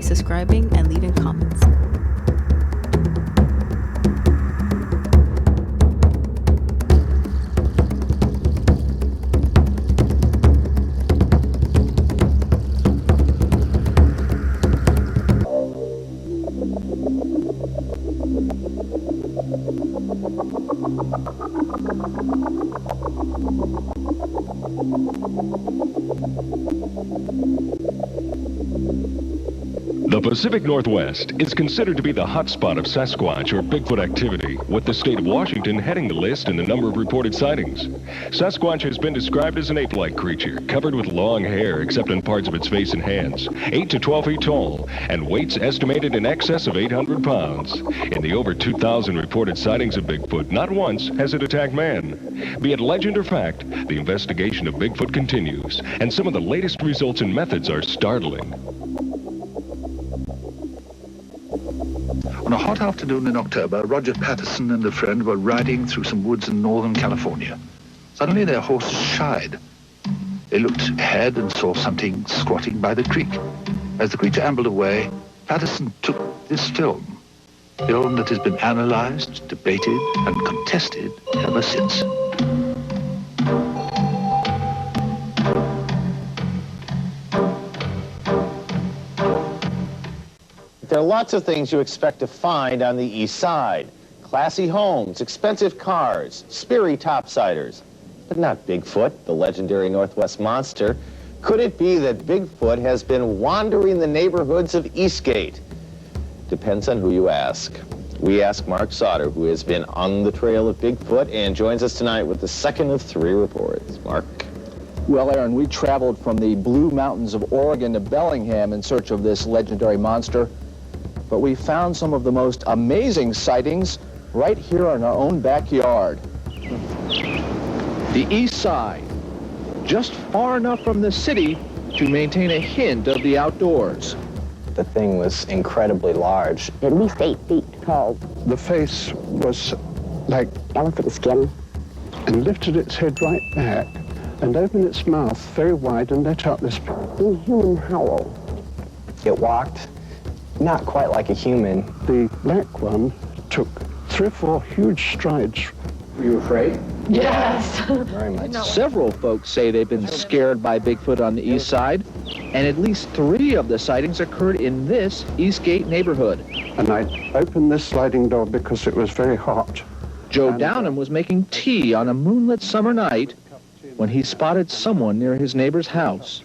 subscribing, and leaving comments. The Pacific Northwest is considered to be the hotspot of Sasquatch or Bigfoot activity, with the state of Washington heading the list in the number of reported sightings. Sasquatch has been described as an ape-like creature, covered with long hair except in parts of its face and hands, 8 to 12 feet tall, and weights estimated in excess of 800 pounds. In the over 2,000 reported sightings of Bigfoot, not once has it attacked man. Be it legend or fact, the investigation of Bigfoot continues, and some of the latest results and methods are startling. On a hot afternoon in October, Roger Patterson and a friend were riding through some woods in northern California. Suddenly their horses shied. They looked ahead and saw something squatting by the creek. As the creature ambled away, Patterson took this film that has been analyzed, debated, and contested ever since. There are lots of things you expect to find on the east side. Classy homes, expensive cars, speary topsiders. But not Bigfoot, the legendary Northwest monster. Could it be that Bigfoot has been wandering the neighborhoods of Eastgate? Depends on who you ask. We ask Mark Sauter, who has been on the trail of Bigfoot and joins us tonight with the second of 3 reports. Mark. Well, Aaron, we traveled from the Blue Mountains of Oregon to Bellingham in search of this legendary monster. But we found some of the most amazing sightings right here in our own backyard. The east side, just far enough from the city to maintain a hint of the outdoors. The thing was incredibly large. At least 8 feet tall. The face was like elephant skin. And lifted its head right back and opened its mouth very wide and let out this human howl. It walked not quite like a human. The black one took 3 or 4 huge strides. Were you afraid? Yes. Very much. Several folks say they've been scared by Bigfoot on the east side, and at least 3 of the sightings occurred in this Eastgate neighborhood. And I opened this sliding door because it was very hot. Joe Downham was making tea on a moonlit summer night when he spotted someone near his neighbor's house.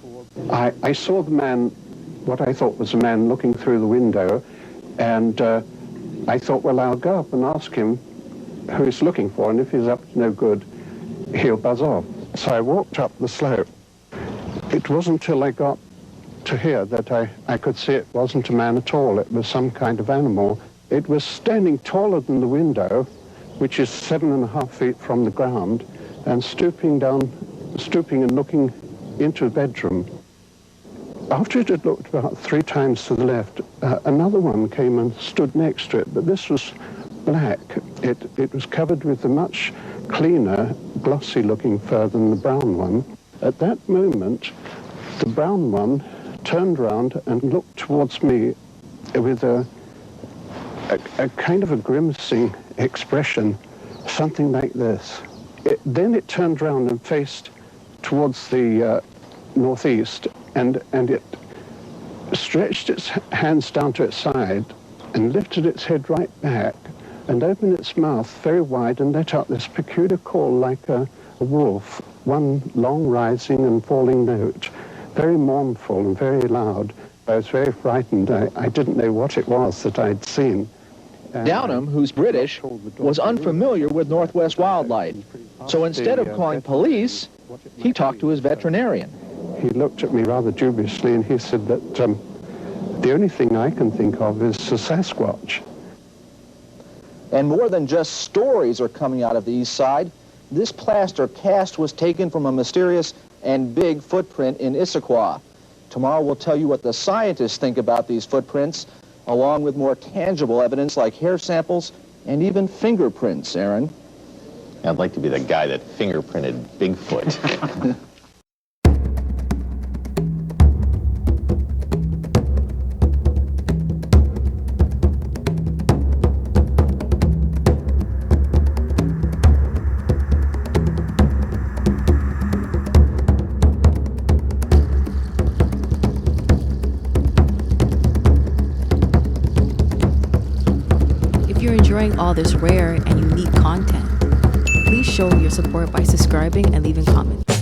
I saw the man, what I thought was a man looking through the window, and I thought, well, I'll go up and ask him who he's looking for, and if he's up to no good, he'll buzz off. So I walked up the slope. It wasn't till I got to here that I could see it wasn't a man at all. It was some kind of animal. It was standing taller than the window, which is 7.5 feet from the ground, and stooping and looking into the bedroom. After it had looked about 3 times to the left, another one came and stood next to it, but this was black. It was covered with a much cleaner, glossy-looking fur than the brown one. At that moment, the brown one turned round and looked towards me with a kind of a grimacing expression, something like this. Then it turned round and faced towards the northeast, and it stretched its hands down to its side and lifted its head right back and opened its mouth very wide and let out this peculiar call like a wolf, one long rising and falling note, very mournful and very loud. I was very frightened. I didn't know what it was that I'd seen. Downham, who's British, was unfamiliar with Northwest wildlife. So instead of calling police, he talked to his veterinarian. He looked at me rather dubiously and he said that the only thing I can think of is a Sasquatch. And more than just stories are coming out of the east side. This plaster cast was taken from a mysterious and big footprint in Issaquah. Tomorrow we'll tell you what the scientists think about these footprints, along with more tangible evidence like hair samples and even fingerprints, Aaron. I'd like to be the guy that fingerprinted Bigfoot. enjoying all this rare and unique content. Please show your support by subscribing and leaving comments.